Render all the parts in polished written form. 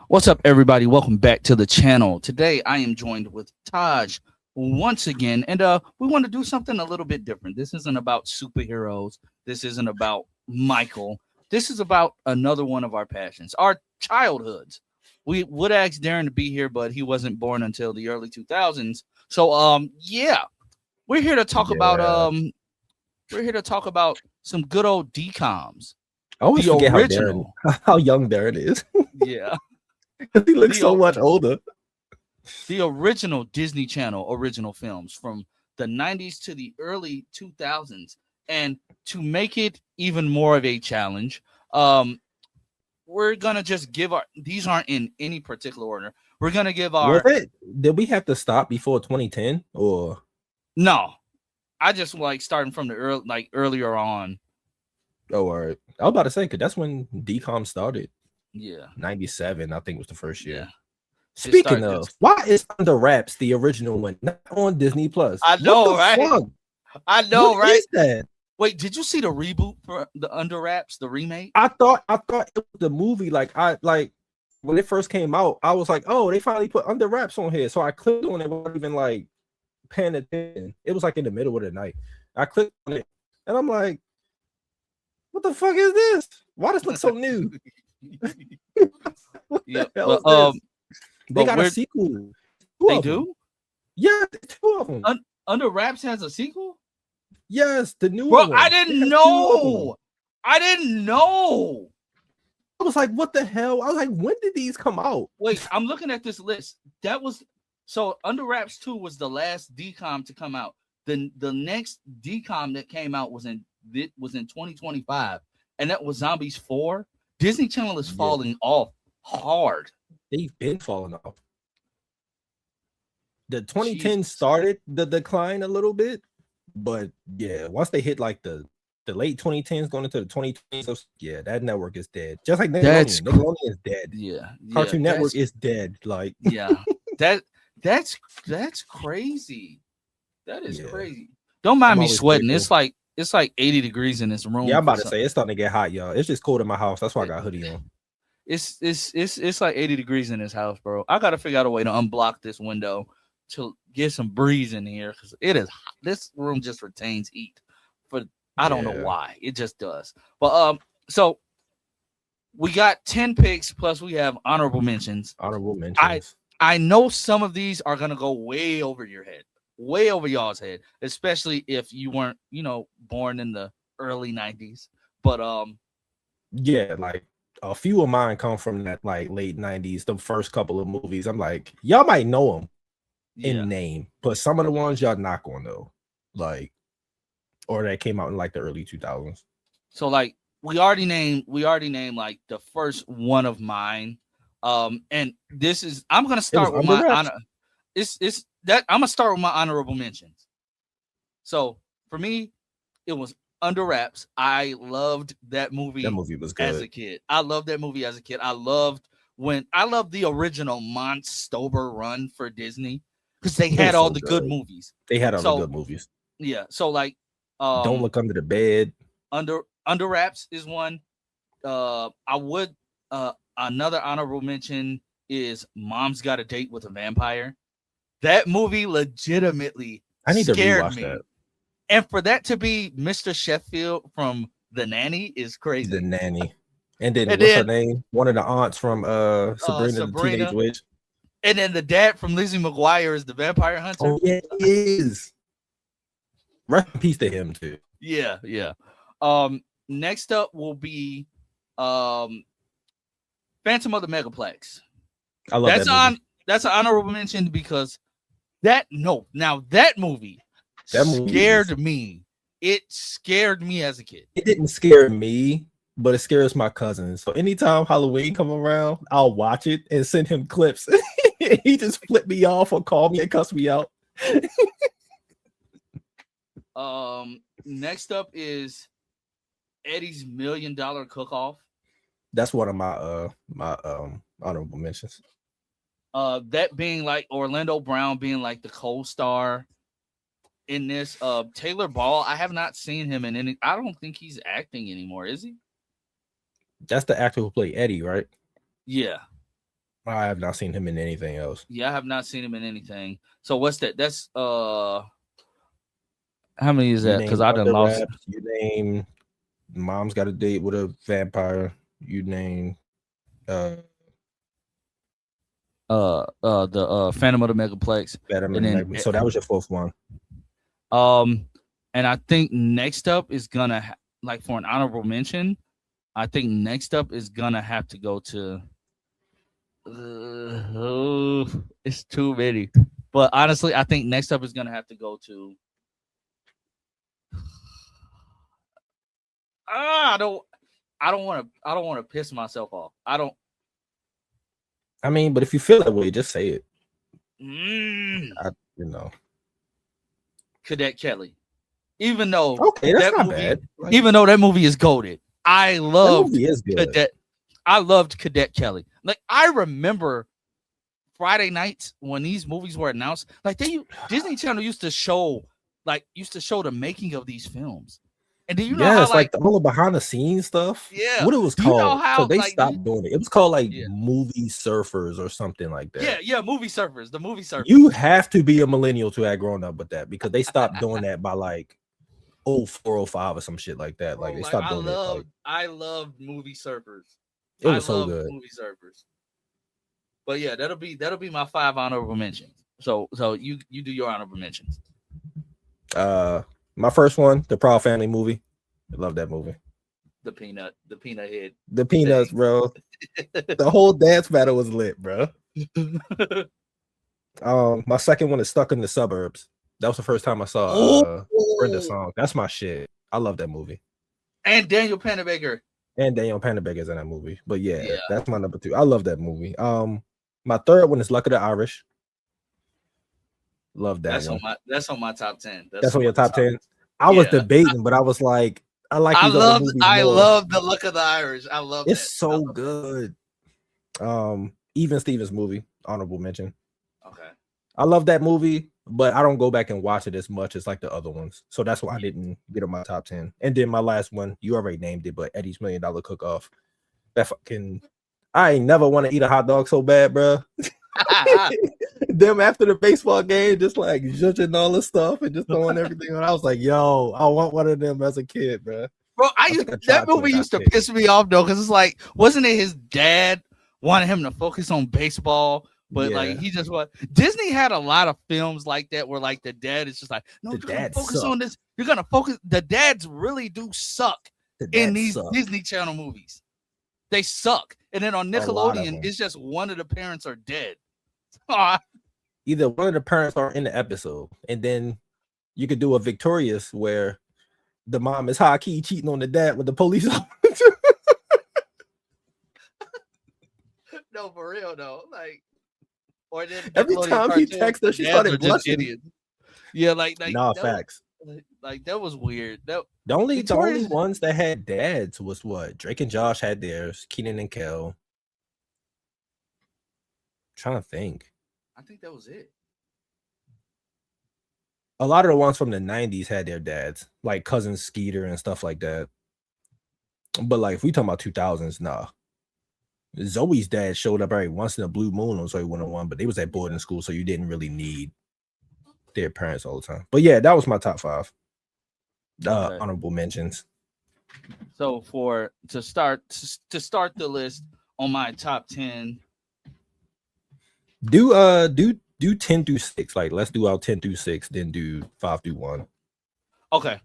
What's up, everybody? Welcome back to the channel. Today, I am joined with Taj once again, and we want to do something a little bit different. This isn't about superheroes. This isn't about Michael. This is about another one of our passions, our childhoods. We would ask Darren to be here, but he wasn't born until the early 2000s. So, yeah, we're here to talk about Yeah. some good old DCOMs, I always the forget original. how young Darren is. Yeah, He looks so the much older. the original Disney Channel original films from the 90s to the early 2000s. And to make it even more of a challenge, we're going to just give these aren't in any particular order. We're going to give Was it? Did we have to stop before 2010 or? no, I just like starting from the earlier on. Oh, all right. I was about to say, because that's when DCOM started. Yeah. 97, I think was the first year. Yeah. Speaking of, why is Under Wraps the original one, not on Disney Plus? I know, right? Fuck? I know, What right? is that? Wait, did you see the reboot for the Under Wraps, the remake? I thought it was the movie. Like when it first came out, I was like, oh, they finally put Under Wraps on here. So I clicked on it, wasn't even like paying attention. It was like in the middle of the night. I clicked on it and I'm like, what the fuck is this? Why does this look so new? Yeah. They got a sequel. They do? Yeah, 2 of them. Under Wraps has a sequel? Yes, the new one. Bro, I didn't know. I didn't know. I was like, what the hell? I was like, when did these come out? Wait, I'm looking at this list. That was so Under Wraps 2 was the last DCOM to come out. The next DCOM that came out was in 2025, and that was Zombies 4. Disney Channel is falling off hard. They've been falling off. The 2010 started the decline a little bit, but yeah, once they hit like the late 2010s going into the 2020s, yeah, that network is dead. Just like Nickelodeon. Nickelodeon is dead. Yeah. Cartoon Network is dead. Like yeah, that's crazy. That is crazy. Don't mind me sweating. Grateful. It's like 80 degrees in this room. Yeah, I'm about to say it's starting to get hot, y'all. It's just cold in my house. That's why I got a hoodie on. It's like 80 degrees in this house, bro. I gotta figure out a way to unblock this window to get some breeze in here because it is hot. This room just retains heat. I don't know why. It just does. But so we got 10 picks plus we have honorable mentions. I know some of these are gonna go way over your head, way over y'all's head, especially if you weren't, born in the early 90s. But yeah, like a few of mine come from that like late 90s, the first couple of movies. I'm like, y'all might know them in name, but some of the ones y'all not gonna know, like, or that came out in like the early 2000s. So like we already named like the first one of mine. And this is I'm gonna start with my honor. I'm gonna start with my honorable mentions. So for me, it was Under Wraps. I loved that movie. That movie was good as a kid. I loved that movie as a kid. I loved the original Monstober run for Disney because they had all the good movies. They had all the good movies. Yeah. So like, Don't Look Under the Bed. Under Wraps is one. I would. Another honorable mention is Mom's Got a Date with a Vampire. That movie legitimately scared me. That. And for that to be Mr. Sheffield from The Nanny is crazy. The Nanny. And then what's her name? One of the aunts from Sabrina the Teenage Witch. And then the dad from Lizzie McGuire is the vampire hunter. Oh, yeah, he is. Rest in peace to him, too. Yeah, yeah. Next up will be Phantom of the Megaplex. I love that movie. That's an honorable mention because that movie scared me. It scared me as a kid. It didn't scare me, but it scares my cousins. So anytime Halloween come around, I'll watch it and send him clips. He just flipped me off or called me and cussed me out. Next up is Eddie's $1 Million Cook-Off. That's one of my my honorable mentions. That being like Orlando Brown being like the co-star in this. Taylor Ball, I have not seen him in any. I don't think he's acting anymore, is he? That's the actor who played Eddie, right? Yeah. I have not seen him in anything else. Yeah, I have not seen him in anything. So what's that? That's how many is You that? Because name I done Under lost. Wraps. You name Mom's Got a Date with a Vampire. You name The Phantom of the Megaplex, and then So that was your fourth one. and I think next up is gonna like for an honorable mention. I think next up is gonna have to go to. It's too many, but honestly, I think next up is gonna have to go to. I don't want to piss myself off. I don't. I mean, but if you feel that way, just say it. You know. Cadet Kelly. Even though okay, that's not movie, bad. Like, even though that movie is goated, I loved that movie is good. Cadet. I loved Cadet Kelly. Like I remember Friday nights when these movies were announced. Like Disney Channel used to show the making of these films. And do you know how like all the behind the scenes stuff? Yeah. What it was called? You know how, so they stopped doing it. It was called like yeah. Movie Surfers or something like that. Yeah, Movie Surfers. The Movie Surfers. You have to be a millennial to have grown up with that because they stopped doing that by like 0405 or some shit like that. Like they stopped doing it. I loved Movie Surfers. It was so good. Movie Surfers. But yeah, that'll be my 5 honorable mentions. So you do your honorable mentions. My first one, the Proud Family movie. I love that movie. The peanut head. The peanuts, bro. The whole dance battle was lit, bro. My second one is Stuck in the Suburbs. That was the first time I saw Brenda's song. That's my shit. I love that movie. And Daniel Panabaker. Is in that movie. But yeah, that's my number 2. I love that movie. My third one is Luck of the Irish. Love that. That's on my top 10. That's on your top 10. I was debating, but I was like, I love the Luck of the Irish. I love it's so good. Even Stevens movie, honorable mention. Okay. I love that movie, but I don't go back and watch it as much as like the other ones. So that's why I didn't get on my top 10. And then my last one, you already named it, but Eddie's $1 Million Cook-Off. That fucking I ain't never want to eat a hot dog so bad, bro. Them after the baseball game, just like judging all the stuff and just throwing everything on. I was like, yo, I want one of them as a kid, bro. Bro, that movie used to piss me off though, because it's like, wasn't it his dad wanted him to focus on baseball? But like he just Disney had a lot of films like that where like the dad is just like, no, you're gonna focus on this. You're gonna focus. The dads really do suck in these Disney Channel movies. They suck. And then on Nickelodeon, it's just one of the parents are dead. Either one of the parents are in the episode, and then you could do a Victorious where the mom is high key cheating on the dad with the police officer. No, for real though. Like, or then every time he texts her, she started blushing. Yeah, like facts. Like that was weird. The only ones that had dads was what Drake and Josh had theirs. Kenan and Kel. Trying to think. I think that was it. A lot of the ones from the 90s had their dads, like Cousin Skeeter and stuff like that. But like if we talking about 2000s, nah. Zoe's dad showed up every once in a blue moon on Zoe 101, but they was at boarding school, so you didn't really need their parents all the time. But yeah, that was my top 5 honorable mentions. So to start the list on my top 10, do 10 through 6. Like let's do our 10 through 6, then do 5 through 1. Okay.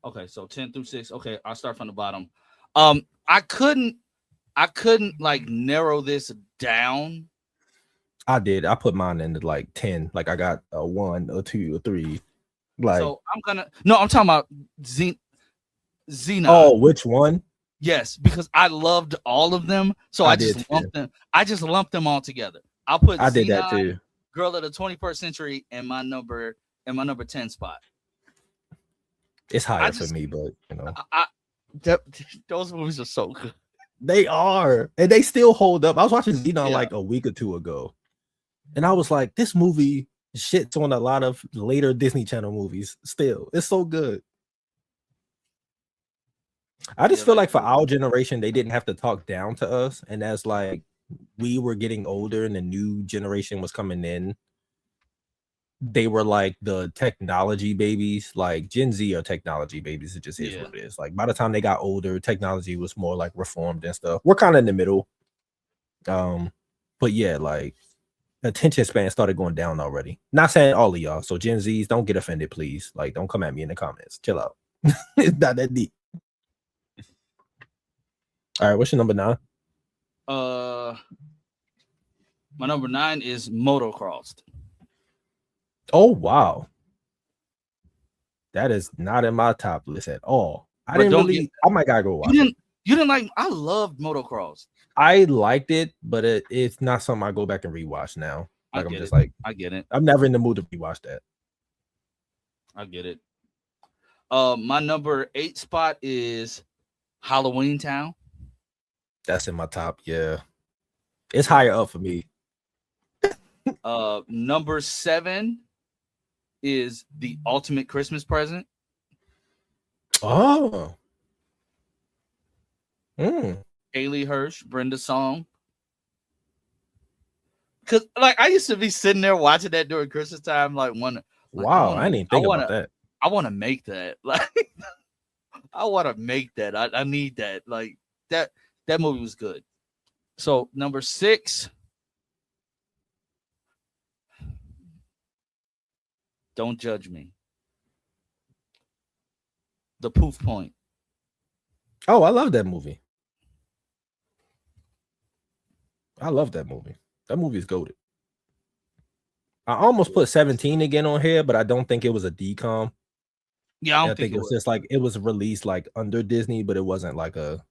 Okay, so 10 through 6. Okay, I'll start from the bottom. I couldn't like narrow this down. I did. I put mine into like 10. Like I got a 1, a 2, a 3. Like so I'm talking about Xenon. Oh, which one? Yes, because I loved all of them. So I just lumped them all together. I did that too. Girl of the 21st Century in my number 10 spot. It's higher for me, but you know, those movies are so good. They are, and they still hold up. I was watching Xenon like a week or two ago, and I was like, this movie shits on a lot of later Disney Channel movies. Still, it's so good. I just Yeah, feel like like for our generation, they didn't have to talk down to us, and as like we were getting older and the new generation was coming in, they were like the technology babies. Like Gen Z are technology babies. It just is yeah. what it is. Like by the time they got older, technology was more like reformed and stuff. We're kind of in the middle. But yeah, like attention span started going down already. Not saying all of y'all. So Gen Zs, don't get offended, please. Like, don't come at me in the comments. Chill out. It's not that deep. All right, what's your number 9? My number 9 is motocross. Oh wow, that is not in my top list at all. I But didn't don't really. get I might gotta go you watch it. didn't like. I loved motocross. I liked it, but it's not something I go back and rewatch now. I Like I'm get just it. like I get it. I'm never in the mood to rewatch that. I get it. My number 8 spot is Halloween Town. That's in my top. Yeah, it's Yeah. higher up for me. Number 7 is The Ultimate Christmas Present. Oh, Haley Hirsch, Brenda Song. Cause like I used to be sitting there watching that during Christmas time, like wow, I didn't even think about that. I want to make that. Like I want to make that. I need that. Like that movie was good. So number 6, don't judge me. The Poof Point. Oh, I love that movie. I love that movie. That movie is goated. I almost put 17 again on here, but I don't think it was a DCOM. Yeah, I don't I think think it was just like it was released like under Disney, but it wasn't like a.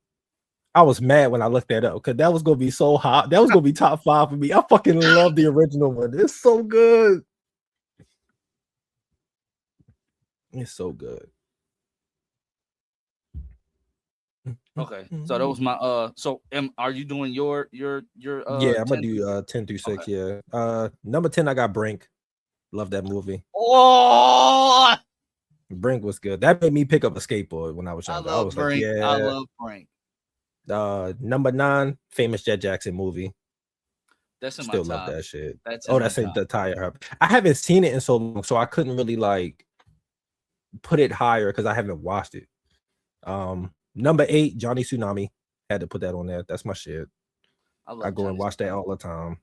I was mad when I looked that up because that was gonna be so hot. That was gonna be top 5 for me. I fucking love the original one. It's so good. It's so good. Okay, so that was my So, are you doing your Yeah, I'm gonna 10? do 10 through 6. Okay. Yeah. Number 10, I got Brink. Love that movie. Oh, Brink was good. That made me pick up a skateboard when I was I younger. I love was like, Brink. I yeah. love Brink. Number 9, famous Jet Jackson movie. That's in my Still love top. that shit. That's in Oh, my that's in top. the tire hub. I haven't seen it in so long, so I couldn't really like put it higher because I haven't watched it. Number 8, Johnny Tsunami. Had to put that on there. That's my shit. I I love go and Johnny watch that Tsunami. all the time.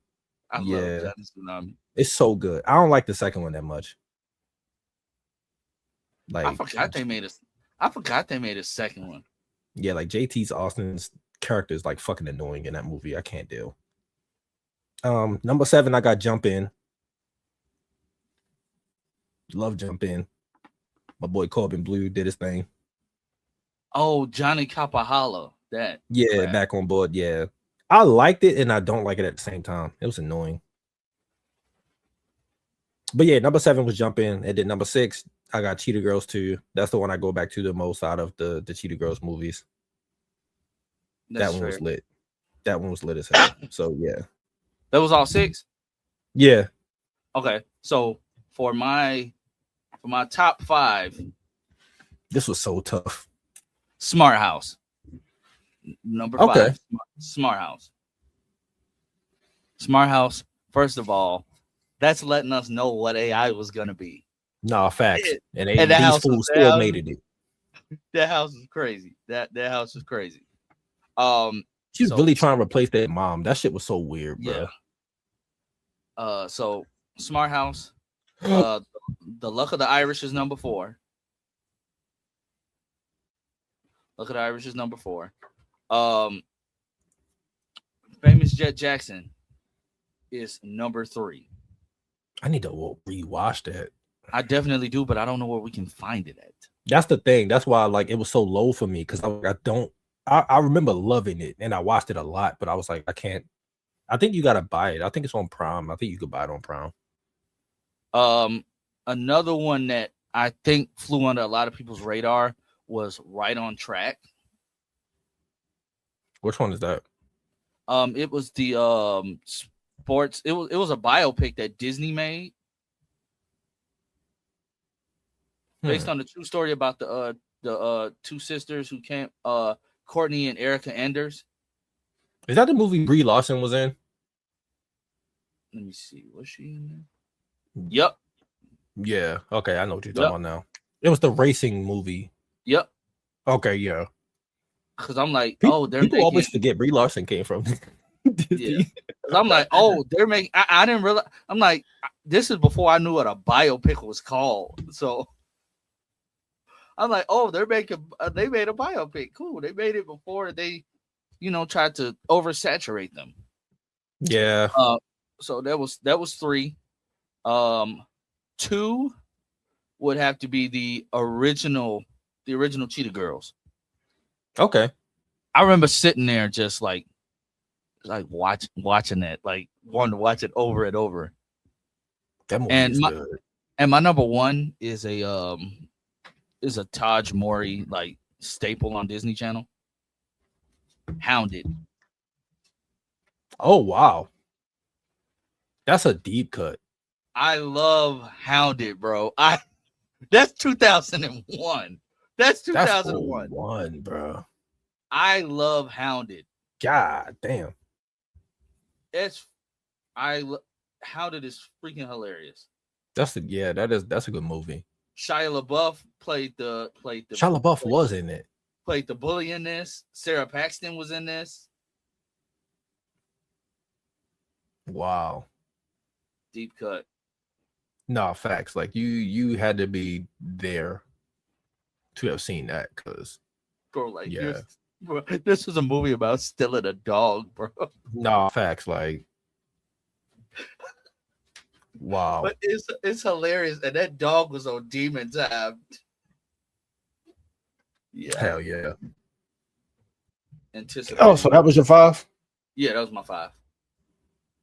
I love Yeah, Johnny Tsunami. it's so good. I don't like the second one that much. I Like, forgot they made a. I forgot they made a second one. yeah, like JT's Austin's character is like fucking annoying in that movie. I can't deal. Number 7, I got Jump In. Love Jump In. My boy Corbin Blue did his thing. Oh, Johnny Capahala. That. Yeah, crap. back on board. Yeah, I liked it and I don't like it at the same time. It was annoying. But yeah, number 7 was Jump In, and then number 6, I got Cheetah Girls 2. That's the one I go back to the most out of the Cheetah Girls movies. That's That one fair. was lit. That one was lit as hell. So yeah, That was all 6. yeah. Okay, so for my top 5, This was so tough. Smart House. Number 5, Okay. Smart House. Smart House. First of all, that's letting us know what AI was gonna be. Nah, facts. And that these house fools was still made it. that house is crazy. That house is crazy. She was So really trying to replace that mom. That shit was so weird, bro. yeah. So Smart House. The Luck of the Irish is number 4. Luck of the Irish is number 4. Famous Jet Jackson is number 3. I need to rewatch that. I definitely do, but I don't know where we can find it at. That's the thing. That's why like it was so low for me because I remember loving it and I watched it a lot, but I was like, I can't. I think you gotta buy it. I think it's on Prime. I think you could buy it on Prime. Another one that I think flew under a lot of people's radar was Right on Track. Which one is that? It was the sports. It was a biopic that Disney made based on the true story about the the two sisters who came, Courtney and Erica Enders. Is that the movie Brie Larson was in? Let me see. Was she in there? Yep. Yeah. Okay, I know what you're talking about now. It was the racing movie. Yep. Okay, yeah. Because I'm like, people they're making... always forget Brie Larson came from Disney. Yeah. I'm like, they're making... I didn't realize... I'm like, this is before I knew what a biopic was called. So I'm like, they made a biopic. Cool. They made it before they, tried to oversaturate them. Yeah. So that was 3. 2 would have to be the original Cheetah Girls. Okay. I remember sitting there just like watching it, like wanting to watch it over and over. That movie is good. And my number 1 is a Taj Mori like staple on Disney Channel. Hounded. Oh wow. That's a deep cut. I love Hounded, bro. That's 2001. That's 2001. That's bro. I love Hounded. God damn. Hounded is freaking hilarious. That's a good movie. Shia LaBeouf played the Shia LaBeouf was in it. Played the bully in this. Sarah Paxton was in this. Wow. Deep cut. No, facts. Like you had to be there to have seen that, because bro, like, yeah, bro, this is a movie about stealing a dog, bro. No, facts. Like, wow. But it's hilarious, and that dog was on demon time. Yeah. Hell yeah. Oh, so that was your 5? Yeah, that was my 5.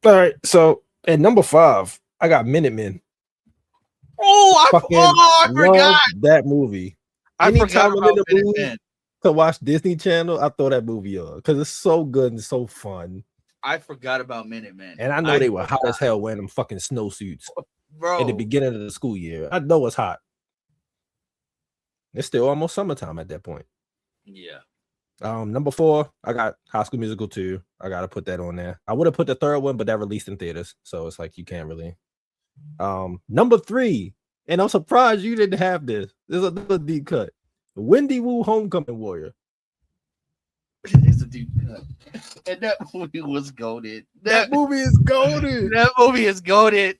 All right. So at number 5, I got Minutemen. Oh, I forgot that movie. I forgot about Minutemen. To watch Disney Channel, I throw that movie on because it's so good and so fun. I forgot about Minutemen. And I know they were hot as hell wearing them fucking snowsuits, bro, at the beginning of the school year. I know it's hot. It's still almost summertime at that point. Yeah. Number 4, I got High School Musical 2. I gotta put that on there. I would have put the third one, but that released in theaters, so it's like you can't really. Number 3, and I'm surprised you didn't have this. This is another deep cut. Wendy Wu, Homecoming Warrior. It's a deep cut, and that movie was goated. That movie is goated. That movie is goated.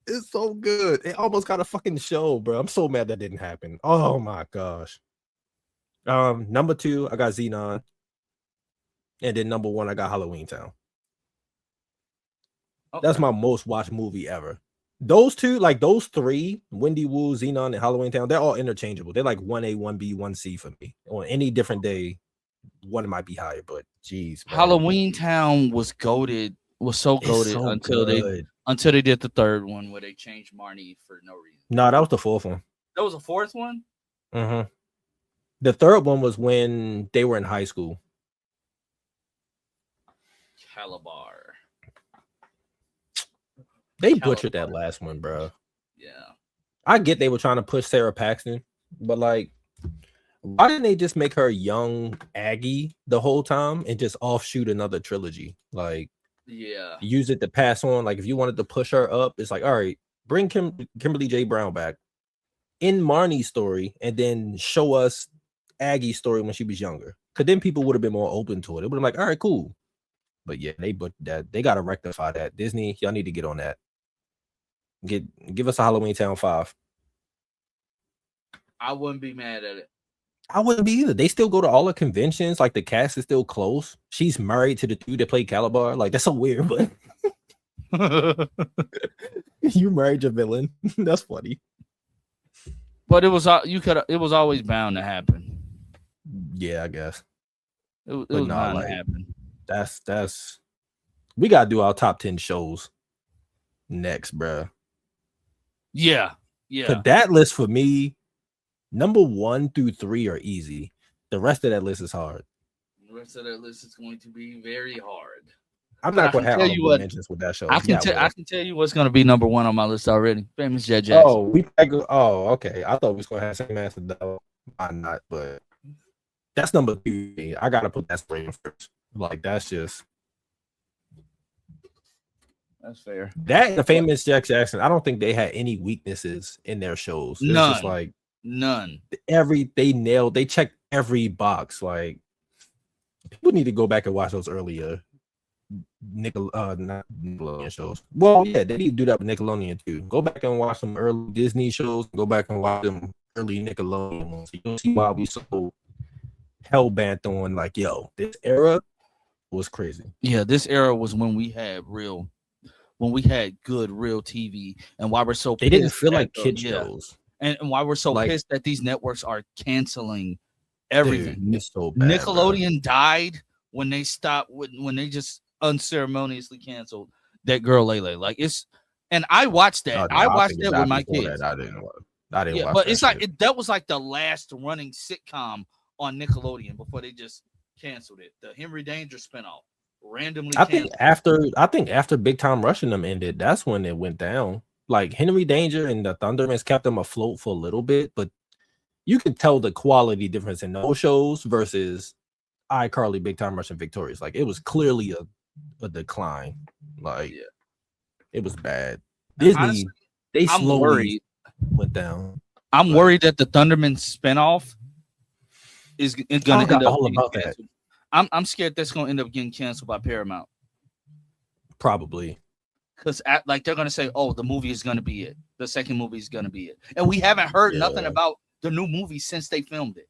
It's so good. It almost got a fucking show, bro. I'm so mad that didn't happen. Oh my gosh. Number 2, I got Xenon. And then number 1, I got Halloween Town. Okay. That's my most watched movie ever. Those 2, like those 3, Wendy Wu, Xenon, and Halloween Town, they're all interchangeable. They're like 1A, 1B, 1C for me. On any different day, one might be higher, but geez. Man. Halloween Town was goated, so until they did the third one where they changed Marnie for no reason. No, that was the 4th one. That was the 4th one? Mm-hmm. The third one was when they were in high school. Calabar. They butchered that last one, bro. Yeah. I get they were trying to push Sarah Paxton, but like, why didn't they just make her young Aggie the whole time and just offshoot another trilogy? Like, yeah, use it to pass on. Like, if you wanted to push her up, it's like, all right, bring Kimberly J. Brown back in Marnie's story and then show us Aggie's story when she was younger. Because then people would have been more open to it. It would have been like, all right, cool. But yeah, they got to rectify that. Disney, y'all need to get on that. Give us a Halloween Town 5. I wouldn't be mad at it. I wouldn't be either. They still go to all the conventions. Like, the cast is still close. She's married to the dude that played Calabar. Like, that's so weird, but you married your villain. That's funny. But it was always bound to happen. Yeah, I guess. It was bound to happen. That's we gotta do our top 10 shows next, bruh. Yeah. But that list for me, number 1 through 3 are easy. The rest of that list is hard. The rest of that list is going to be very hard. I'm not going to have honorable mentions with that show. I can tell you what's going to be number 1 on my list already. Famous Jet Jackson. Oh, okay. I thought we was going to have same answer though. why not? But that's number 2. I gotta put that straight first. Like that's fair. That and the famous Jack Jackson. I don't think they had any weaknesses in their shows. It was just like none. They checked every box. Like people need to go back and watch those earlier not Nickelodeon shows. Well, yeah, they need to do that with Nickelodeon too. Go back and watch some early Disney shows. Go back and watch them early Nickelodeon ones. You'll see why we so hell bent on like, yo, this era was crazy. Yeah, this era was when we had good real TV, and why we're so they didn't feel like kid shows, and why we're so pissed that these networks are canceling everything. Dude, it's so bad, Nickelodeon died when they stopped when they just unceremoniously canceled that girl Lele. Like and I watched that. I watched that with my kids. I didn't watch but it's shit. like that was like the last running sitcom on Nickelodeon before they just canceled it. The Henry Danger spinoff randomly. I think after Big Time Rush and them ended, that's when it went down. Like Henry Danger and the Thundermans kept them afloat for a little bit, but you could tell the quality difference in those shows versus iCarly, Big Time Rush, and Victorious. Like it was clearly a decline. Like it was bad. Disney, honestly, they slowly went down. I'm worried that the Thunderman spinoff is going to end up getting canceled. I'm scared that's going to end up getting canceled by Paramount. Probably. Because like they're going to say, oh, the movie is going to be it. The second movie is going to be it. And we haven't heard nothing about the new movie since they filmed it.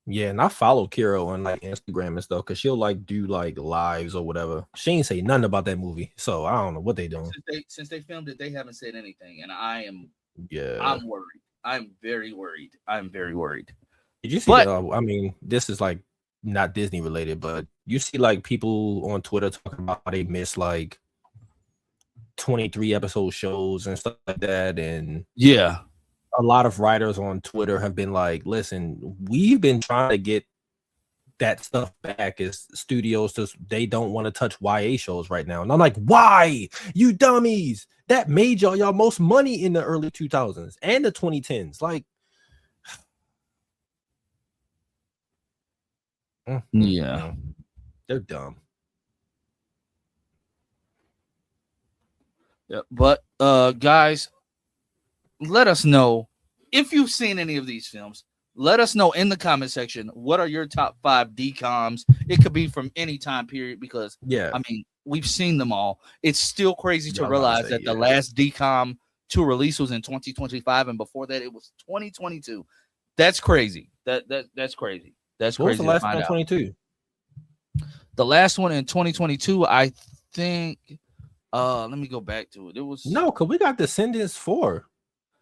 Yeah, and I follow Kira on like Instagram and stuff because she'll like do like lives or whatever. She ain't say nothing about that movie, so I don't know what they doing. Since they filmed it, they haven't said anything, and I'm worried. I'm very worried. Did you see? I mean, this is like not Disney related, but you see like people on Twitter talking about how they miss like 23 episode shows and stuff like that, and a lot of writers on Twitter have been like, listen, we've been trying to get that stuff back as studios they don't want to touch YA shows right now. And I'm like, why? You dummies. That made y'all most money in the early 2000s and the 2010s. Like, they're dumb. Yeah, but guys, let us know if you've seen any of these films. Let us know in the comment section what are your top 5 DCOMs. It could be from any time period because I mean we've seen them all. It's still crazy to realize that the last DCOM to release was in 2025, and before that it was 2022. That's crazy. That's crazy. That's what crazy. Was the last one 22? The last one in 2022, I think. Let me go back to it. It was because we got Descendants 4.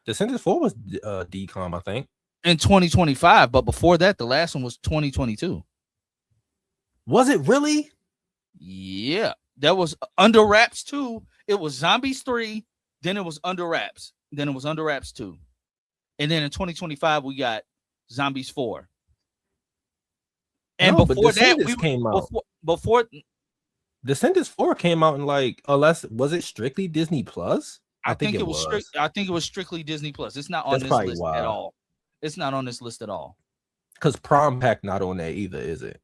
Descendants 4 was DCOM, I think. In 2025, but before that, the last one was 2022. Was it really? Yeah, that was Under Wraps 2. It was Zombies 3, then it was Under Wraps, then it was Under Wraps 2, and then in 2025 we got Zombies 4. And before that, came out. Before Descendants 4 came out in like, was it strictly Disney Plus? I think it was. I think it was strictly Disney Plus. It's not on this list at all. It's not on this list at all. Because Prom Pack not on there either, is it?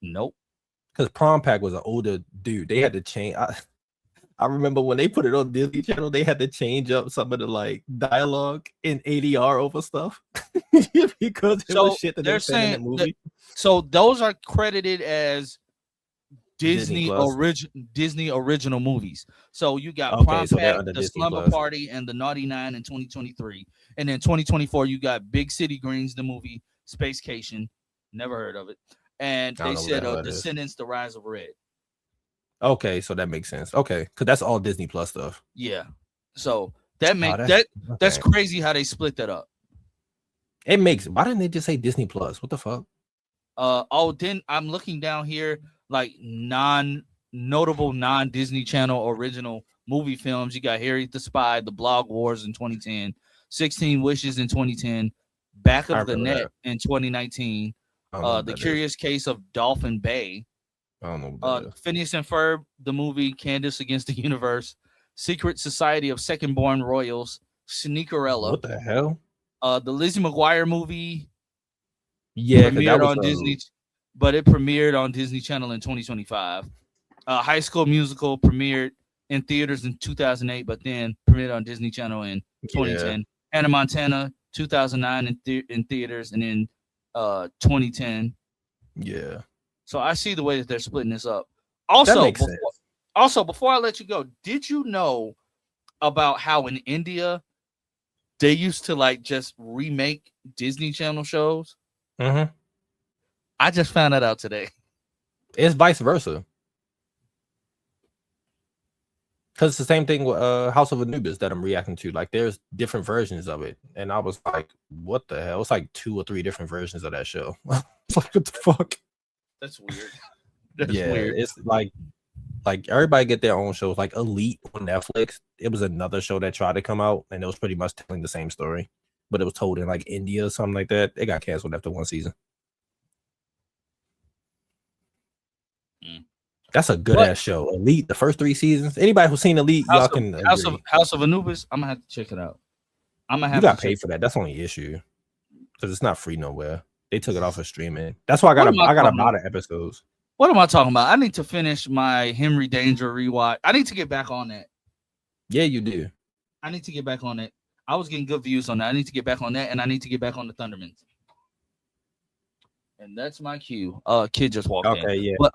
Nope. Because Prom Pack was an older dude. They had to change. I remember when they put it on Disney Channel, they had to change up some of the like dialogue in ADR over stuff because it was shit that they're saying in the movie. So those are credited as Disney original movies. So you got Prom Pack, The Slumber Party, and The Naughty Nine in 2023. And then 2024, you got Big City Greens, the movie, Spacecation. Never heard of it. And they said Descendants, The Rise of Red. Okay, so that makes sense. Okay, because that's all Disney Plus stuff. Yeah. So that's crazy how they split that up. It makes. Why didn't they just say Disney Plus? What the fuck? Then I'm looking down here, like notable non-Disney Channel original movie films. You got Harriet the Spy, The Blog Wars in 2010, 16 Wishes in 2010, Back of the Net in 2019, The Curious Case of Dolphin Bay, I don't know. Phineas and Ferb, the movie, Candace Against the Universe, Secret Society of Second Born Royals, Sneakerella. What the hell? The Lizzie McGuire movie, Yeah, because that Premiered was on Disney, but it premiered on Disney Channel in 2025. High School Musical premiered in theaters in 2008, but then premiered on Disney Channel in 2010. Hannah Montana 2009 in theaters, and in 2010. Yeah. So I see the way that they're splitting this up. That makes sense. Also, before I let you go, did you know about how in India they used to like just remake Disney Channel shows? Mm-hmm. I just found that out today. It's vice versa. Because it's the same thing with House of Anubis that I'm reacting to. Like, there's different versions of it. And I was like, what the hell? It's like 2 or 3 different versions of that show. It's like, what the fuck? That's weird. That's weird. It's like everybody get their own shows. Like Elite on Netflix, it was another show that tried to come out, and it was pretty much telling the same story, but it was told in like India or something like that. It got canceled after 1 season. That's a good ass show. Elite, the first 3 seasons. Anybody who's seen Elite, y'all can agree. House of Anubis. I'm gonna have to check it out. I'm gonna have. You got paid for that. That's the only issue, because it's not free nowhere. They took it off of streaming. That's why I got a lot of episodes. What am I talking about? I need to finish my Henry Danger rewatch. I need to get back on that. Yeah, you do. I need to get back on it. I was getting good views on that. I need to get back on that, and I need to get back on the Thundermans. And that's my cue. Kid just walked in. Okay, yeah. But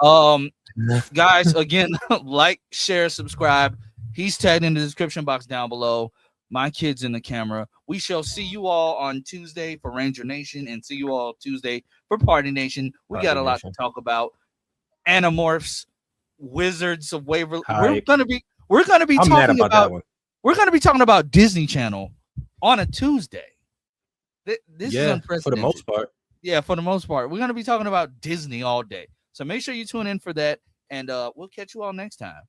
guys, again, like, share, subscribe. He's tagged in the description box down below. My kid's in the camera. We shall see you all on Tuesday for Ranger Nation, and see you all Tuesday for Party Nation. We got a lot to talk about. Animorphs, Wizards of Waverly. We're gonna be talking about Disney Channel on a Tuesday. This is unprecedented. For the most part. Yeah, for the most part. We're gonna be talking about Disney all day. So make sure you tune in for that, and we'll catch you all next time.